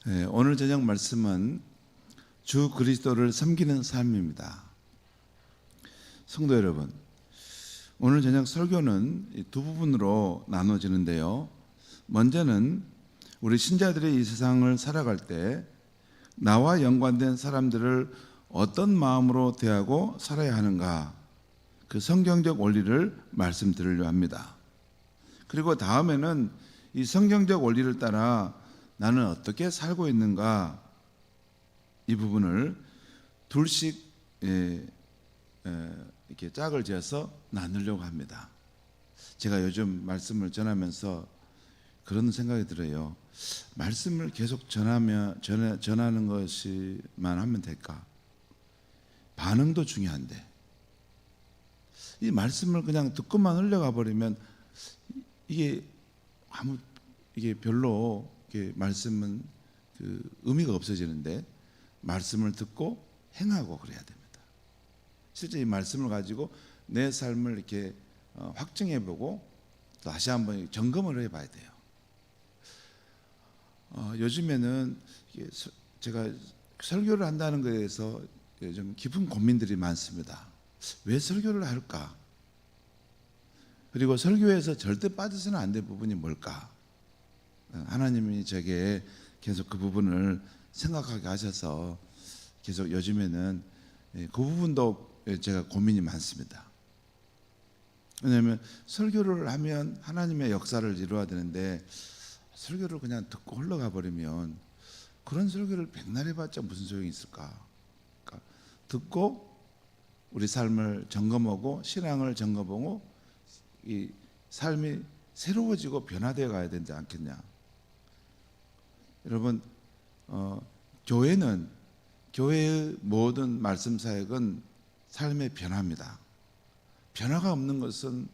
네, 오늘 저녁 말씀은 주 그리스도를 섬기는 삶입니다. 성도 여러분, 오늘 저녁 설교는 두 부분으로 나눠지는데요. 먼저는 우리 신자들이 이 세상을 살아갈 때 나와 연관된 사람들을 어떤 마음으로 대하고 살아야 하는가, 그 성경적 원리를 말씀드리려 합니다. 그리고 다음에는 이 성경적 원리를 따라 나는 어떻게 살고 있는가, 이 부분을 둘씩 이렇게 짝을 지어서 나누려고 합니다. 제가 요즘 말씀을 전하면서 그런 생각이 들어요. 말씀을 계속 전하는 것만 하면 될까? 반응도 중요한데 이 말씀을 그냥 듣고만 흘러가 버리면 이게 별로 이게 말씀은 그 의미가 없어지는데, 말씀을 듣고 행하고 그래야 됩니다. 실제 이 말씀을 가지고 내 삶을 이렇게 확증해보고 또 다시 한번 점검을 해봐야 돼요. 요즘에는 제가 설교를 한다는 것에 대해서 좀 깊은 고민들이 많습니다. 왜 설교를 할까? 그리고 설교에서 절대 빠져서는 안 될 부분이 뭘까? 하나님이 제게 계속 그 부분을 생각하게 하셔서 계속 요즘에는 그 부분도 제가 고민이 많습니다. 왜냐하면 설교를 하면 하나님의 역사를 이루어야 되는데 설교를 그냥 듣고 흘러가 버리면 그런 설교를 백날 해봤자 무슨 소용이 있을까? 그러니까 듣고 우리 삶을 점검하고 신앙을 점검하고 이 삶이 새로워지고 변화되어 가야 되지 않겠냐? 여러분, 교회의 모든 말씀 사역은 삶의 변화입니다. 변화가 없는 것은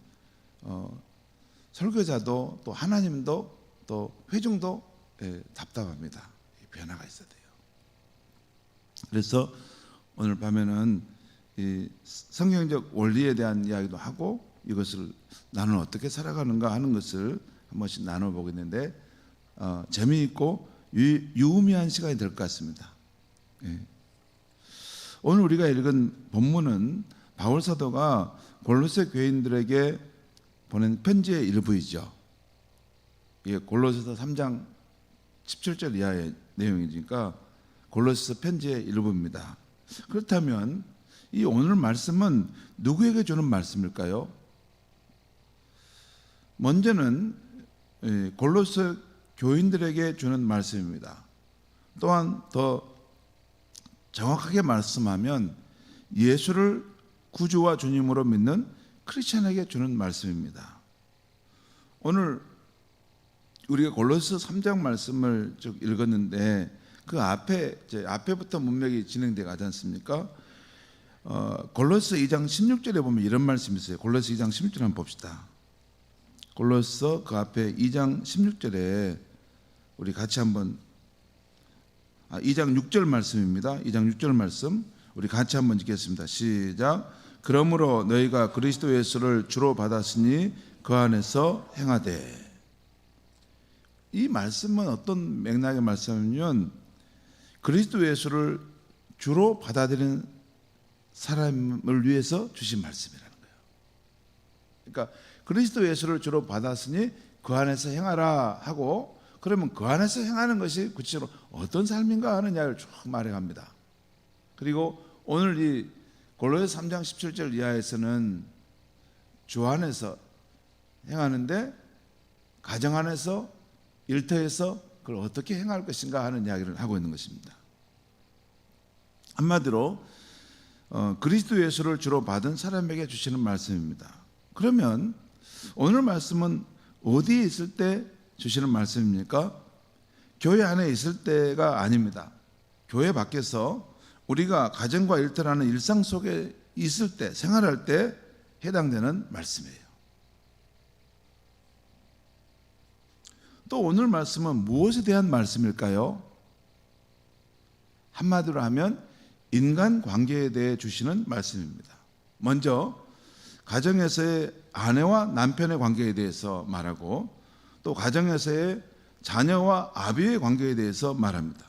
설교자도 또 하나님도 또 회중도 답답합니다. 변화가 있어야 돼요. 그래서 오늘 밤에는 이 성경적 원리에 대한 이야기도 하고 이것을 나는 어떻게 살아가는가 하는 것을 한 번씩 나눠보겠는데 재미있고 유의미한 시간이 될 것 같습니다. 오늘 우리가 읽은 본문은 바울 사도가 골로새 교인들에게 보낸 편지의 일부이죠. 이게 골로새서 3장 17절 이하의 내용이니까 골로새서 편지의 일부입니다. 그렇다면 이 오늘 말씀은 누구에게 주는 말씀일까요? 먼저는 골로새 교인들에게 주는 말씀입니다. 또한 더 정확하게 말씀하면 예수를 구주와 주님으로 믿는 크리스천에게 주는 말씀입니다. 오늘 우리가 골로새 3장 말씀을 쭉 읽었는데 그 앞에부터 문맥이 진행되어 가지 않습니까? 골로새 2장 16절에 보면 이런 말씀이 있어요. 골로새 2장 16절 한번 봅시다. 골로새 그 앞에 2장 16절에 우리 같이 한번 2장 6절 말씀입니다. 2장 6절 말씀 우리 같이 한번 읽겠습니다. 시작. 그러므로 너희가 그리스도 예수를 주로 받았으니 그 안에서 행하되. 이 말씀은 어떤 맥락의 말씀이냐면 그리스도 예수를 주로 받아들이는 사람을 위해서 주신 말씀이라는 거예요. 그러니까 그리스도 예수를 주로 받았으니 그 안에서 행하라 하고, 그러면 그 안에서 행하는 것이 구체적으로 어떤 삶인가 하는 이야기를 쭉 말해갑니다. 그리고 오늘 이 골로새 3장 17절 이하에서는 주 안에서 행하는데 가정 안에서 일터에서 그걸 어떻게 행할 것인가 하는 이야기를 하고 있는 것입니다. 한마디로 그리스도 예수를 주로 받은 사람에게 주시는 말씀입니다. 그러면 오늘 말씀은 어디에 있을 때 주시는 말씀입니까? 교회 안에 있을 때가 아닙니다. 교회 밖에서 우리가 가정과 일터라는 일상 속에 있을 때, 생활할 때 해당되는 말씀이에요. 또 오늘 말씀은 무엇에 대한 말씀일까요? 한마디로 하면 인간 관계에 대해 주시는 말씀입니다. 먼저 가정에서의 아내와 남편의 관계에 대해서 말하고, 또 가정에서의 자녀와 아비의 관계에 대해서 말합니다.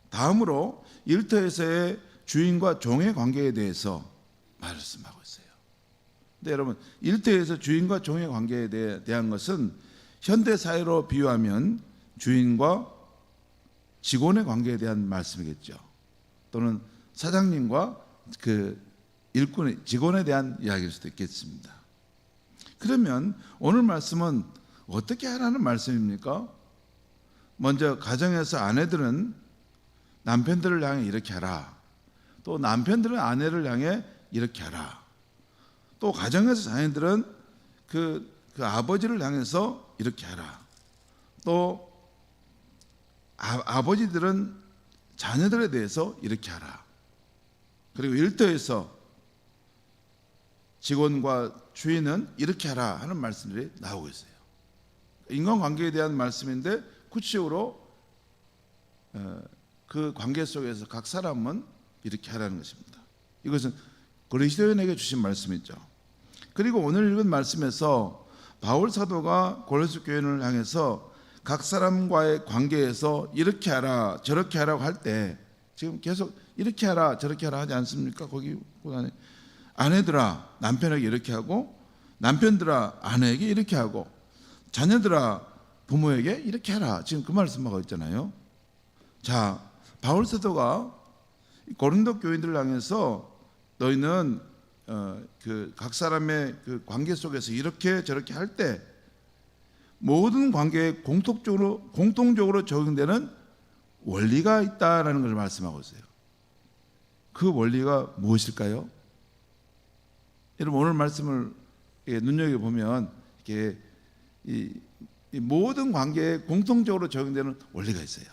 다음으로 일터에서의 주인과 종의 관계에 대해서 말씀하고 있어요. 근데 여러분, 일터에서 주인과 종의 관계에 대한 것은 현대 사회로 비유하면 주인과 직원의 관계에 대한 말씀이겠죠. 또는 사장님과 그 일꾼의 직원에 대한 이야기일 수도 있겠습니다. 그러면 오늘 말씀은 어떻게 하라는 말씀입니까? 먼저 가정에서 아내들은 남편들을 향해 이렇게 하라. 또 남편들은 아내를 향해 이렇게 하라. 또 가정에서 자녀들은 그 아버지를 향해서 이렇게 하라. 또 아버지들은 자녀들에 대해서 이렇게 하라. 그리고 일터에서 직원과 주인은 이렇게 하라 하는 말씀들이 나오고 있어요. 인간관계에 대한 말씀인데 구체적으로 그 관계 속에서 각 사람은 이렇게 하라는 것입니다. 이것은 그리스도인에게 주신 말씀이죠. 그리고 오늘 읽은 말씀에서 바울 사도가 고린도 교회를 향해서 각 사람과의 관계에서 이렇게 하라 저렇게 하라고 할 때 지금 계속 이렇게 하라 저렇게 하라 하지 않습니까? 거기 아내들아 남편에게 이렇게 하고 남편들아 아내에게 이렇게 하고 자녀들아 부모에게 이렇게 하라. 지금 그 말씀하고 있잖아요. 자, 바울 사도가 고린도 교인들을 향해서 너희는 그 각 사람의 그 관계 속에서 이렇게 저렇게 할 때 모든 관계에 공통적으로 적용되는 원리가 있다라는 것을 말씀하고 있어요. 그 원리가 무엇일까요? 여러분 오늘 말씀을 눈여겨 보면 이렇게 이 모든 관계에 공통적으로 적용되는 원리가 있어요.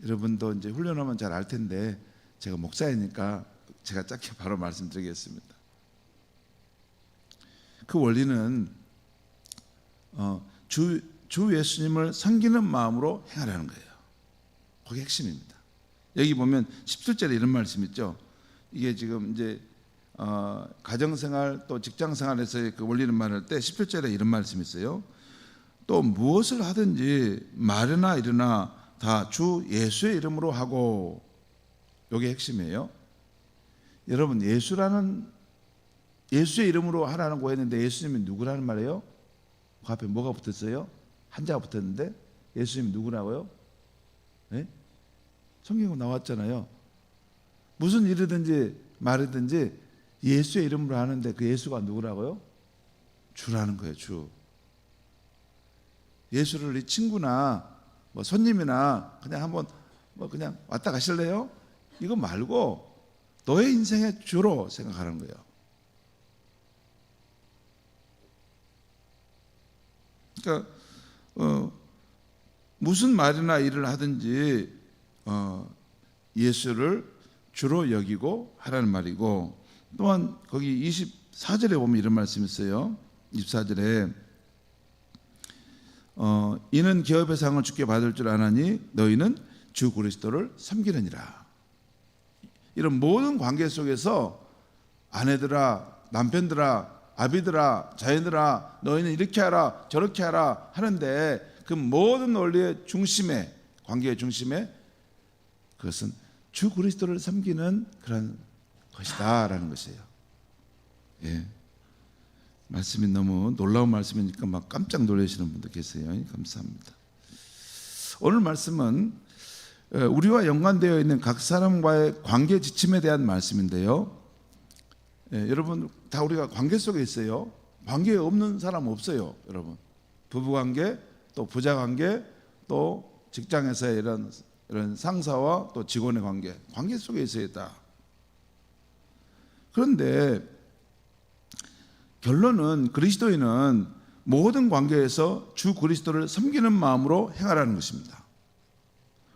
여러분도 이제 훈련하면 잘 알 텐데 제가 목사이니까 제가 짧게 바로 말씀드리겠습니다. 그 원리는 주 예수님을 섬기는 마음으로 행하라는 거예요. 그게 핵심입니다. 여기 보면 17절에 이런 말씀 있죠. 이게 지금 이제 가정생활 또 직장생활에서의 그 원리는 말할 때 17절에 이런 말씀이 있어요. 또 무엇을 하든지 말이나 일이나 다 주 예수의 이름으로 하고, 이게 핵심이에요. 여러분 예수의 이름으로 하라고 했는데 예수님이 누구라는 말이에요? 그 앞에 뭐가 붙었어요? 한자가 붙었는데 예수님이 누구라고요? 네? 성경에 나왔잖아요. 무슨 일이든지 말이든지 예수의 이름으로 하는데 그 예수가 누구라고요? 주라는 거예요. 주. 예수를 이 친구나 뭐 손님이나 그냥 한번 뭐 그냥 왔다 가실래요? 이거 말고 너의 인생의 주로 생각하는 거예요. 그러니까 무슨 말이나 일을 하든지 예수를 주로 여기고 하라는 말이고, 또한 거기 24절에 보면 이런 말씀이 있어요. 24절에 이는 기업의 상을 주께 받을 줄 아나니 너희는 주 그리스도를 섬기느니라. 이런 모든 관계 속에서 아내들아 남편들아 아비들아 자녀들아 너희는 이렇게 하라 저렇게 하라 하는데 그 모든 원리의 중심에, 관계의 중심에 그것은 주 그리스도를 섬기는 그런 것이다 라는 것이에요. 예. 말씀이 너무 놀라운 말씀이니까 막 깜짝 놀라시는 분도 계세요. 감사합니다. 오늘 말씀은 우리와 연관되어 있는 각 사람과의 관계 지침에 대한 말씀인데요. 여러분 다 우리가 관계 속에 있어요. 관계에 없는 사람 없어요. 여러분 부부관계 또 부자관계 또 직장에서의 이런 상사와 또 직원의 관계 속에 있어야 있다. 그런데 결론은 그리스도인은 모든 관계에서 주 그리스도를 섬기는 마음으로 행하라는 것입니다.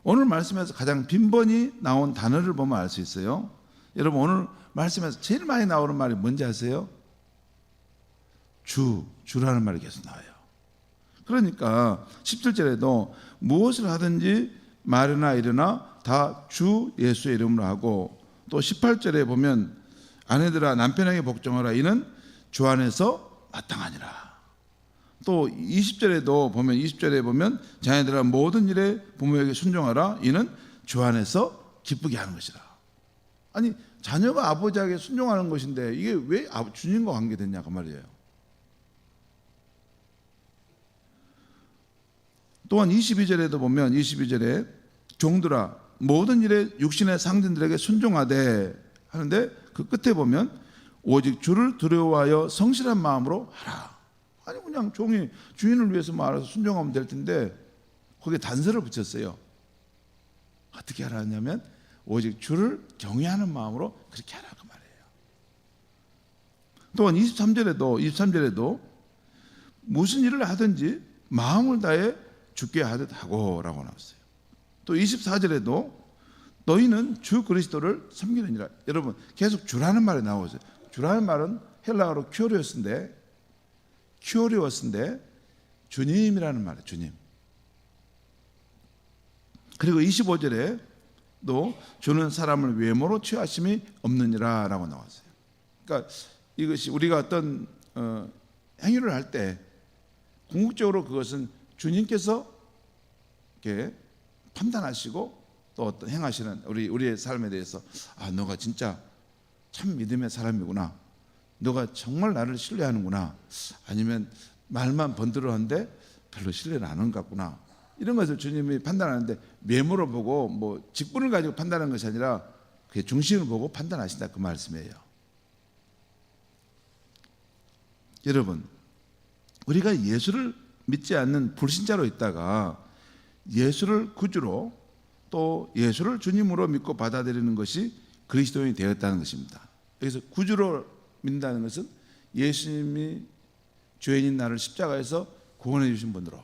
오늘 말씀에서 가장 빈번히 나온 단어를 보면 알 수 있어요. 여러분 오늘 말씀에서 제일 많이 나오는 말이 뭔지 아세요? 주라는 말이 계속 나와요. 그러니까 17절에도 무엇을 하든지 말이나 일이나 다 주 예수의 이름으로 하고, 또 18절에 보면 아내들아 남편에게 복종하라 이는 주 안에서 마땅하니라. 또 20절에도 보면 20절에 보면 자녀들아 모든 일에 부모에게 순종하라 이는 주 안에서 기쁘게 하는 것이라. 아니 자녀가 아버지에게 순종하는 것인데 이게 왜 주님과 관계됐냐 그 말이에요. 또한 22절에도 보면 22절에 종들아 모든 일에 육신의 상전들에게 순종하되 하는데 그 끝에 보면 오직 주를 두려워하여 성실한 마음으로 하라. 아니 그냥 종이 주인을 위해서 알아서 순종하면 될 텐데 거기에 단서를 붙였어요. 어떻게 하라 하냐면 오직 주를 경외하는 마음으로 그렇게 하라 그 말이에요. 또한 23절에도 무슨 일을 하든지 마음을 다해 주께 하듯 하고 라고 나왔어요. 또 24절에도 너희는 주 그리스도를 섬기느니라. 여러분 계속 주라는 말이 나오죠. 주라는 말은 헬라어로 큐리오스인데 주님이라는 말이에요. 주님. 그리고 25절에도 주는 사람을 외모로 취하심이 없느니라 라고 나왔어요. 그러니까 이것이 우리가 어떤 행위를 할 때 궁극적으로 그것은 주님께서 이렇게 판단하시고 또 어떤 행하시는 우리의 삶에 대해서 너가 진짜 참 믿음의 사람이구나, 너가 정말 나를 신뢰하는구나, 아니면 말만 번들어한데 별로 신뢰는 안 하는 것 같구나, 이런 것을 주님이 판단하는데 외모를 보고 뭐 직분을 가지고 판단하는 것이 아니라 그게 중심을 보고 판단하신다 그 말씀이에요. 여러분 우리가 예수를 믿지 않는 불신자로 있다가 예수를 구주로 또 예수를 주님으로 믿고 받아들이는 것이 그리스도인이 되었다는 것입니다. 여기서 구주로 믿는다는 것은 예수님이 죄인인 나를 십자가에서 구원해 주신 분으로,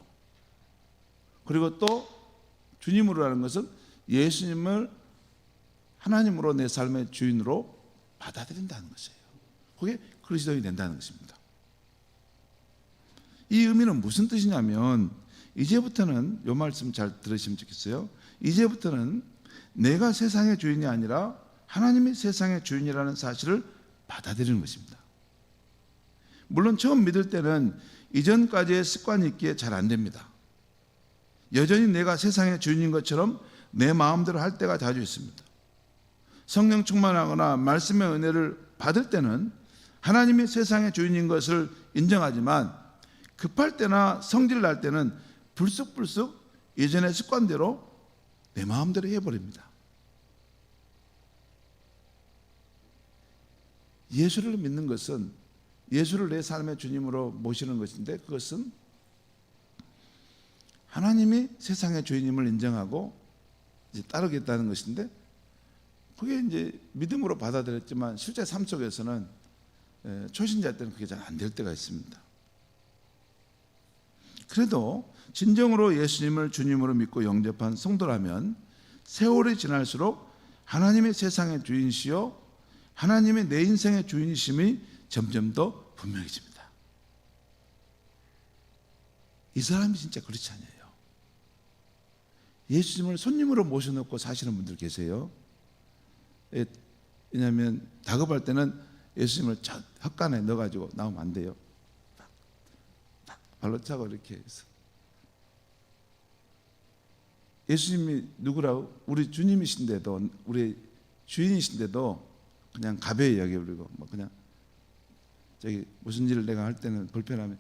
그리고 또 주님으로라는 것은 예수님을 하나님으로 내 삶의 주인으로 받아들인다는 것이에요. 그게 그리스도인이 된다는 것입니다. 이 의미는 무슨 뜻이냐면 이제부터는 이 말씀 잘 들으시면 좋겠어요. 이제부터는 내가 세상의 주인이 아니라 하나님이 세상의 주인이라는 사실을 받아들이는 것입니다. 물론 처음 믿을 때는 이전까지의 습관이 있기에 잘 안 됩니다. 여전히 내가 세상의 주인인 것처럼 내 마음대로 할 때가 자주 있습니다. 성령 충만하거나 말씀의 은혜를 받을 때는 하나님이 세상의 주인인 것을 인정하지만 급할 때나 성질 날 때는 불쑥불쑥 예전의 습관대로 내 마음대로 해버립니다. 예수를 믿는 것은 예수를 내 삶의 주님으로 모시는 것인데, 그것은 하나님이 세상의 주인임을 인정하고 이제 따르겠다는 것인데, 그게 이제 믿음으로 받아들였지만 실제 삶 속에서는 초신자 때는 그게 잘 안 될 때가 있습니다. 그래도 진정으로 예수님을 주님으로 믿고 영접한 성도라면 세월이 지날수록 하나님의 세상의 주인이시요 하나님의 내 인생의 주인이심이 점점 더 분명해집니다. 이 사람이 진짜 그렇지 않아요. 예수님을 손님으로 모셔놓고 사시는 분들 계세요. 왜냐하면 다급할 때는 예수님을 헛간에 넣어가지고 나오면 안 돼요. 발로 차고 이렇게 해서. 예수님이 누구라고? 우리 주님이신데도, 우리 주인이신데도 그냥 가벼이 여겨버리고 뭐 그냥 저기 무슨 일을 내가 할 때는 불편하면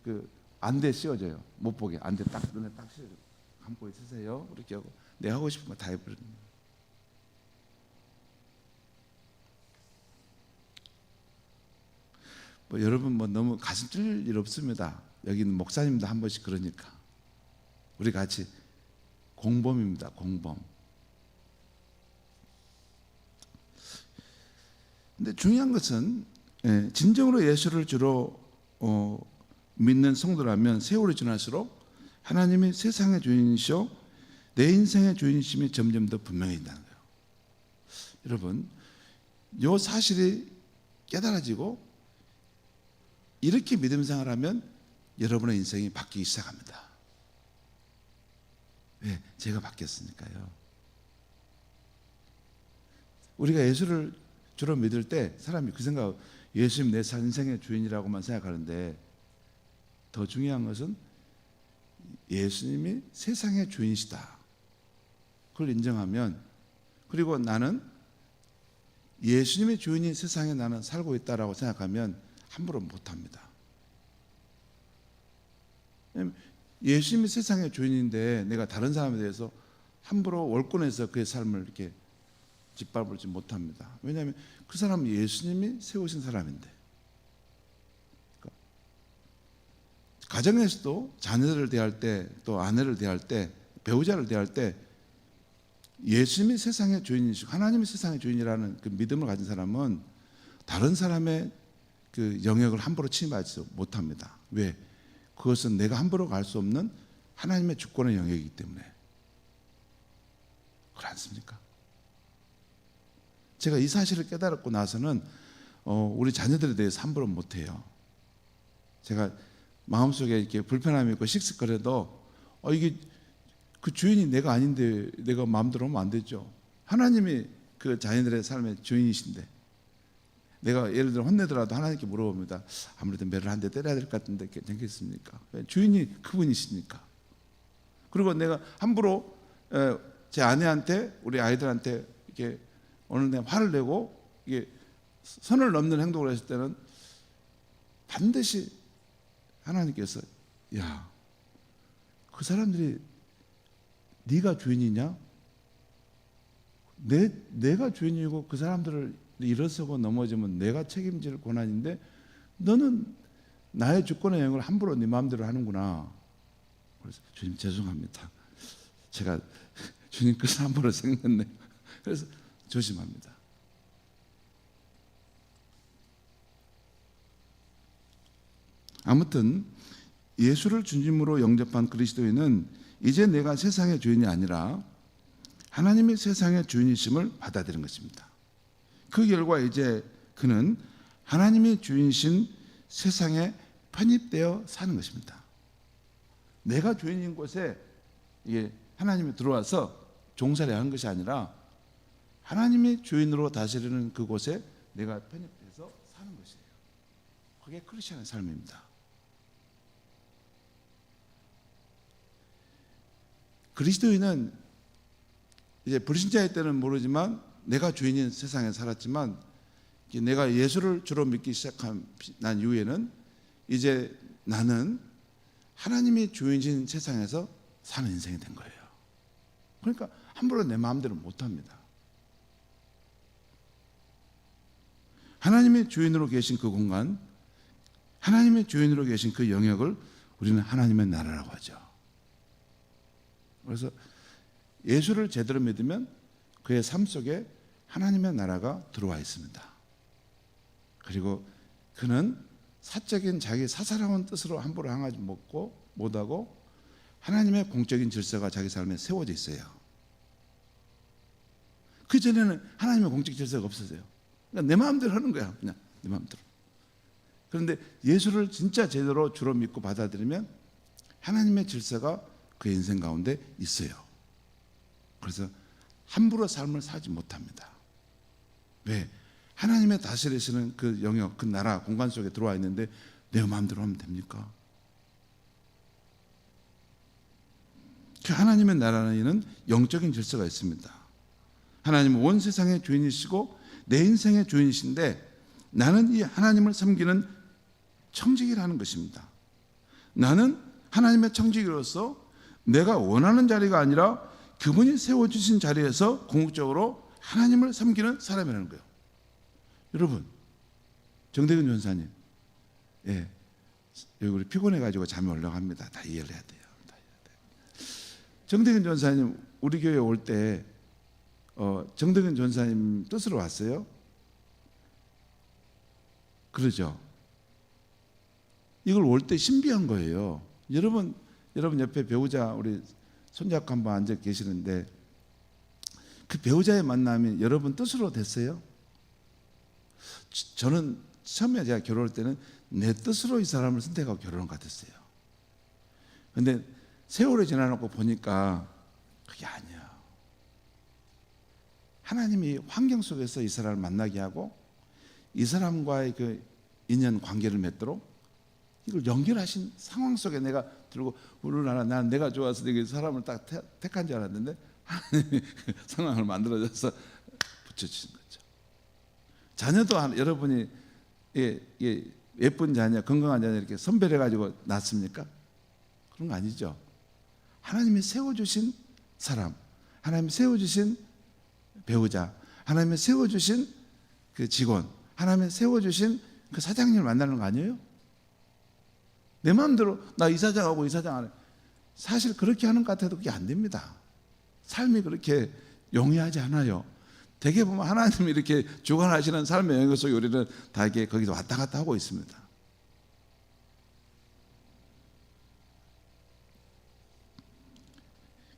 그 안대 씌워줘요. 못 보게 안대 딱 눈에 딱 씌워줘. 감고 있으세요. 이렇게 하고 내가 하고 싶은 거 다 해버리는 거예요. 뭐 여러분 뭐 너무 가슴 찔릴 일 없습니다. 여기는 목사님도 한 번씩 그러니까. 우리 같이 공범입니다. 공범. 근데 중요한 것은 진정으로 예수를 주로 믿는 성도라면 세월이 지날수록 하나님이 세상의 주인이시오 내 인생의 주인이심이 점점 더 분명해진다는 거예요. 여러분 이 사실이 깨달아지고 이렇게 믿음 생활하면 여러분의 인생이 바뀌기 시작합니다. 왜? 제가 바뀌었으니까요. 우리가 예수를 주로 믿을 때 사람이 그 생각, 예수님 내 인생의 주인이라고만 생각하는데 더 중요한 것은 예수님이 세상의 주인이시다. 그걸 인정하면, 그리고 나는 예수님의 주인인 세상에 나는 살고 있다라고 생각하면 함부로 못합니다. 예수님이 세상의 주인인데 내가 다른 사람에 대해서 함부로 월권해서 그의 삶을 이렇게 짓밟을지 못합니다. 왜냐하면 그 사람은 예수님이 세우신 사람인데. 그러니까 가정에서도 자녀들을 대할 때, 또 아내를 대할 때, 배우자를 대할 때 예수님이 세상의 주인이시고 하나님이 세상의 주인이라는 그 믿음을 가진 사람은 다른 사람의 그 영역을 함부로 침입하지 못합니다. 왜? 그것은 내가 함부로 갈 수 없는 하나님의 주권의 영역이기 때문에. 그렇지 않습니까? 제가 이 사실을 깨달았고 나서는 우리 자녀들에 대해서 함부로 못해요. 제가 마음속에 이렇게 불편함이 있고 씩씩거려도 이게 그 주인이 내가 아닌데 내가 마음대로 하면 안 되죠. 하나님이 그 자녀들의 삶의 주인이신데, 내가 예를 들어 혼내더라도 하나님께 물어봅니다. 아무래도 매를 한 대 때려야 될 것 같은데 괜찮겠습니까? 주인이 그분이시니까. 그리고 내가 함부로 제 아내한테, 우리 아이들한테 이렇게 어느 날 화를 내고 이게 선을 넘는 행동을 했을 때는 반드시 하나님께서, 야, 그 사람들이 네가 주인이냐? 내가 주인이고 그 사람들을 일어서고 넘어지면 내가 책임질 권한인데 너는 나의 주권의 영역을 함부로 네 마음대로 하는구나. 그래서 주님 죄송합니다. 제가 주님 것을 함부로 생겼네. 그래서 조심합니다. 아무튼 예수를 주님으로 영접한 그리스도인은 이제 내가 세상의 주인이 아니라 하나님이 세상의 주인이심을 받아들인 것입니다. 그 결과 이제 그는 하나님이 주인이신 세상에 편입되어 사는 것입니다. 내가 주인인 곳에 이게 하나님이 들어와서 종살이 하는 것이 아니라 하나님이 주인으로 다스리는 그곳에 내가 편입돼서 사는 것이에요. 그게 크리스천의 삶입니다. 그리스도인은 이제 불신자의 때는 모르지만 내가 주인인 세상에 살았지만 내가 예수를 주로 믿기 시작한 난 이후에는 이제 나는 하나님이 주인이신 세상에서 사는 인생이 된 거예요. 그러니까 함부로 내 마음대로 못합니다. 하나님의 주인으로 계신 그 공간, 하나님의 주인으로 계신 그 영역을 우리는 하나님의 나라라고 하죠. 그래서 예수를 제대로 믿으면 그의 삶 속에 하나님의 나라가 들어와 있습니다. 그리고 그는 사적인 자기 사사로운 뜻으로 함부로 행하지 못하고 하나님의 공적인 질서가 자기 삶에 세워져 있어요. 그전에는 하나님의 공적 질서가 없었어요. 그러니까 내 마음대로 하는 거야. 그냥 내 마음대로. 그런데 예수를 진짜 제대로 주로 믿고 받아들이면 하나님의 질서가 그의 인생 가운데 있어요. 그래서 함부로 삶을 살지 못합니다. 왜? 하나님의 다스리시는 그 영역, 그 나라, 공간 속에 들어와 있는데 내 마음대로 하면 됩니까? 그 하나님의 나라에는 영적인 질서가 있습니다. 하나님은 온 세상의 주인이시고 내 인생의 주인이신데 나는 이 하나님을 섬기는 청지기라는 것입니다. 나는 하나님의 청지기로서 내가 원하는 자리가 아니라 그분이 세워주신 자리에서 궁극적으로 하나님을 섬기는 사람이라는 거예요. 여러분, 정대근 전사님, 예, 여기 우리 피곤해가지고 잠이 올라갑니다. 다 이해를 해야 돼요. 정대근 전사님 우리 교회 올 때 정대근 전사님 뜻으로 왔어요? 그러죠. 이걸 올 때 신비한 거예요. 여러분 옆에 배우자 우리 손잡고 한번 앉아 계시는데 그 배우자의 만남이 여러분 뜻으로 됐어요? 저는 처음에 제가 결혼할 때는 내 뜻으로 이 사람을 선택하고 결혼한 것 같았어요. 그런데 세월이 지나고 보니까 그게 아니야. 하나님이 환경 속에서 이 사람을 만나게 하고 이 사람과의 그 인연 관계를 맺도록 이걸 연결하신 상황 속에 내가 들고 우르나라 난 내가 좋아서 내가 사람을 딱 택한 줄 알았는데 하나님이 상황을 만들어줘서 붙여주신 거죠. 자녀도 여러분이 예쁜 자녀, 건강한 자녀 이렇게 선별해 가지고 낳습니까? 그런 거 아니죠. 하나님이 세워주신 사람, 하나님이 세워주신 배우자, 하나님이 세워주신 그 직원, 하나님이 세워주신 그 사장님을 만나는 거 아니에요? 내 마음대로 나 이사장하고 이사장 안 해. 사실 그렇게 하는 것 같아도 그게 안 됩니다. 삶이 그렇게 용이하지 않아요. 대개 보면 하나님이 이렇게 주관하시는 삶의 영역 속에 우리는 다 이렇게 거기서 왔다 갔다 하고 있습니다.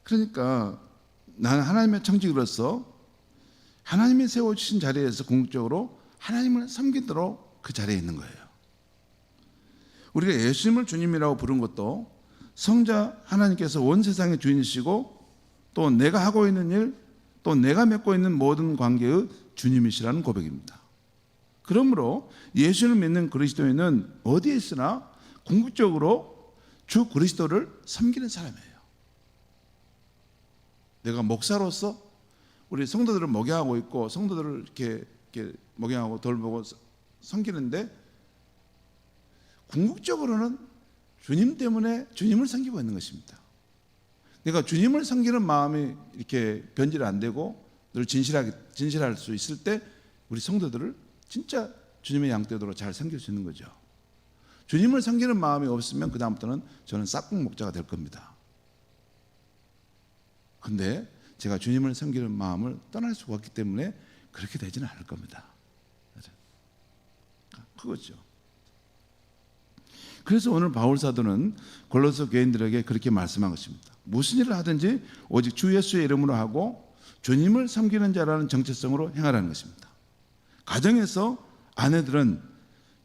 그러니까 나는 하나님의 청직으로서 하나님이 세워주신 자리에서 궁극적으로 하나님을 섬기도록 그 자리에 있는 거예요. 우리가 예수님을 주님이라고 부른 것도 성자 하나님께서 온 세상의 주인이시고 또 내가 하고 있는 일, 또 내가 맺고 있는 모든 관계의 주님이시라는 고백입니다. 그러므로 예수를 믿는 그리스도인은 어디에 있으나 궁극적으로 주 그리스도를 섬기는 사람이에요. 내가 목사로서 우리 성도들을 목양하고 있고 성도들을 이렇게 목양하고 돌보고 섬기는데 궁극적으로는 주님 때문에 주님을 섬기고 있는 것입니다. 내가 주님을 섬기는 마음이 이렇게 변질 안 되고 늘 진실할 수 있을 때 우리 성도들을 진짜 주님의 양떼도로 잘 섬길 수 있는 거죠. 주님을 섬기는 마음이 없으면 그 다음부터는 저는 싹꿍 목자가 될 겁니다. 근데 제가 주님을 섬기는 마음을 떠날 수가 없기 때문에 그렇게 되지는 않을 겁니다. 그거죠. 그래서 오늘 바울 사도는 골로새 교인들에게 그렇게 말씀한 것입니다. 무슨 일을 하든지 오직 주 예수의 이름으로 하고 주님을 섬기는 자라는 정체성으로 행하라는 것입니다. 가정에서 아내들은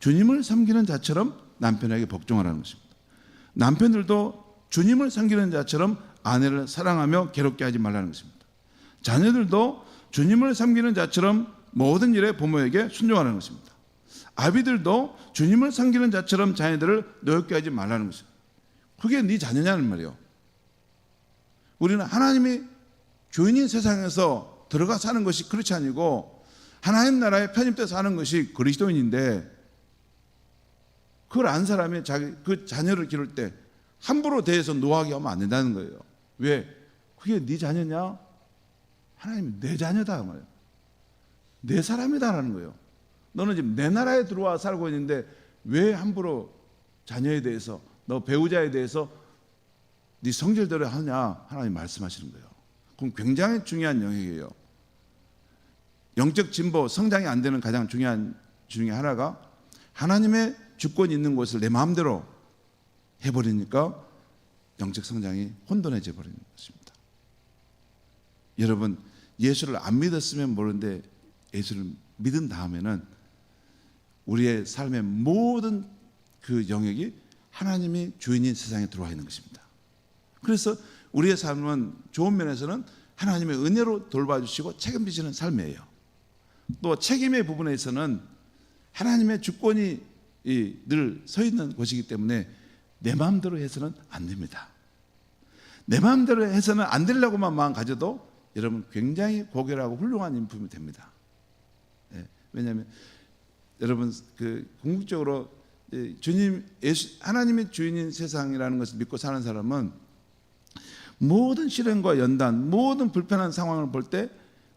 주님을 섬기는 자처럼 남편에게 복종하라는 것입니다. 남편들도 주님을 섬기는 자처럼 아내를 사랑하며 괴롭게 하지 말라는 것입니다. 자녀들도 주님을 섬기는 자처럼 모든 일에 부모에게 순종하라는 것입니다. 아비들도 주님을 섬기는 자처럼 자녀들을 노엽게 하지 말라는 것입니다. 그게 네 자녀냐는 말이에요. 우리는 하나님이 주인인 세상에서 들어가 사는 것이 그렇지 아니고 하나님 나라에 편입돼서 사는 것이 그리스도인인데 그걸 안 사람이 그 자녀를 기를 때 함부로 대해서 노하게 하면 안 된다는 거예요. 왜? 그게 네 자녀냐? 하나님이 내 자녀다 그 말이에요. 내 사람이다라는 거예요. 너는 지금 내 나라에 들어와 살고 있는데 왜 함부로 자녀에 대해서 너 배우자에 대해서 네 성질대로 하냐 하나님 말씀하시는 거예요. 그럼 굉장히 중요한 영역이에요. 영적 진보 성장이 안 되는 가장 중요한 중에 하나가 하나님의 주권이 있는 것을 내 마음대로 해버리니까 영적 성장이 혼돈해져 버리는 것입니다. 여러분 예수를 안 믿었으면 모르는데 예수를 믿은 다음에는 우리의 삶의 모든 그 영역이 하나님이 주인인 세상에 들어와 있는 것입니다. 그래서 우리의 삶은 좋은 면에서는 하나님의 은혜로 돌봐주시고 책임지시는 삶이에요. 또 책임의 부분에서는 하나님의 주권이 늘 서 있는 곳이기 때문에 내 마음대로 해서는 안 됩니다. 내 마음대로 해서는 안 되려고만 마음 가져도 여러분 굉장히 고결하고 훌륭한 인품이 됩니다. 왜냐하면 여러분 그 궁극적으로 주님 하나님의 주인인 세상이라는 것을 믿고 사는 사람은 모든 시련과 연단, 모든 불편한 상황을 볼 때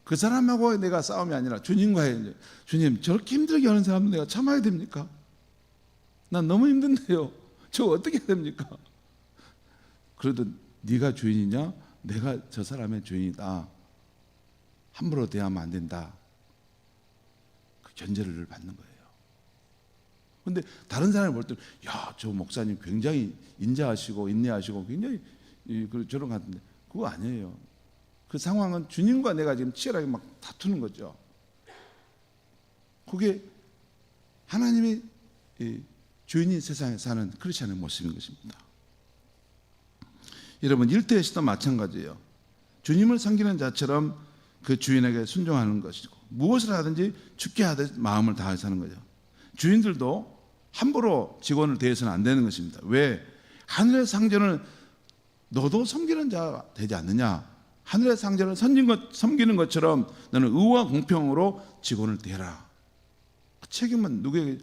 그 사람하고 내가 싸움이 아니라 주님과의 주님 저렇게 힘들게 하는 사람은 내가 참아야 됩니까? 난 너무 힘든데요. 저 어떻게 해야 됩니까? 그래도 네가 주인이냐? 내가 저 사람의 주인이다. 함부로 대하면 안 된다. 그 견제를 받는 거예요. 근데 다른 사람이 볼 때는 야, 저 목사님 굉장히 인자하시고 인내하시고 굉장히 저런 것 같은데 그거 아니에요. 그 상황은 주님과 내가 지금 치열하게 막 다투는 거죠. 그게 하나님이 주인인 세상에 사는 크리스천의 모습인 것입니다. 여러분 일터에서도 마찬가지예요. 주님을 섬기는 자처럼 그 주인에게 순종하는 것이고 무엇을 하든지 죽게 하듯 마음을 다해서 하는 거죠. 주인들도 함부로 직원을 대해서는 안 되는 것입니다. 왜? 하늘의 상전은 너도 섬기는 자 되지 않느냐? 하늘의 상전을 섬기는 것처럼 너는 의와 공평으로 직원을 대해라. 그 책임은 누구에게?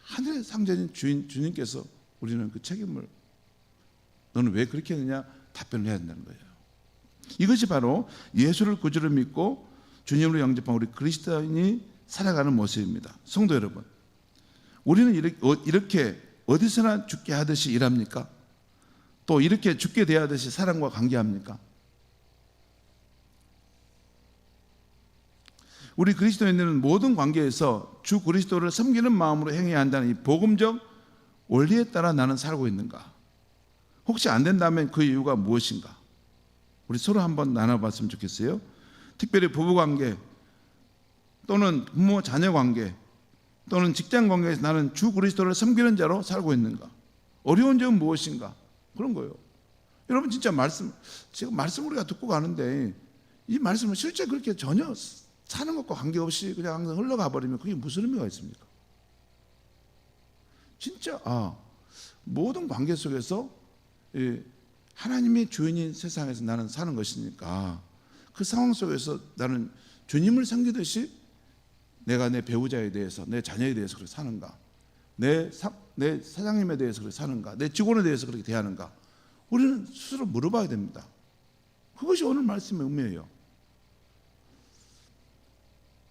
하늘의 상전인 주님께서 우리는 그 책임을 너는 왜 그렇게 했느냐? 답변을 해야 된다는 거예요. 이것이 바로 예수를 구주로 믿고 주님으로 영접한 우리 그리스도인이 살아가는 모습입니다. 성도 여러분, 우리는 이렇게 어디서나 죽게 하듯이 일합니까? 또 이렇게 죽게 대하듯이 사람과 관계합니까? 우리 그리스도인들은 모든 관계에서 주 그리스도를 섬기는 마음으로 행해야 한다는 이 복음적 원리에 따라 나는 살고 있는가? 혹시 안 된다면 그 이유가 무엇인가? 우리 서로 한번 나눠봤으면 좋겠어요. 특별히 부부관계 또는 부모 자녀 관계 또는 직장 관계에서 나는 주 그리스도를 섬기는 자로 살고 있는가? 어려운 점은 무엇인가? 그런 거예요. 여러분 진짜 제가 말씀 우리가 듣고 가는데 이 말씀을 실제 그렇게 전혀 사는 것과 관계없이 그냥 항상 흘러가 버리면 그게 무슨 의미가 있습니까? 진짜 모든 관계 속에서 하나님의 주인인 세상에서 나는 사는 것이니까 그 상황 속에서 나는 주님을 섬기듯이 내가 내 배우자에 대해서 내 자녀에 대해서 그렇게 사는가, 내 사장님에 대해서 그렇게 사는가, 내 직원에 대해서 그렇게 대하는가, 우리는 스스로 물어봐야 됩니다. 그것이 오늘 말씀의 의미예요.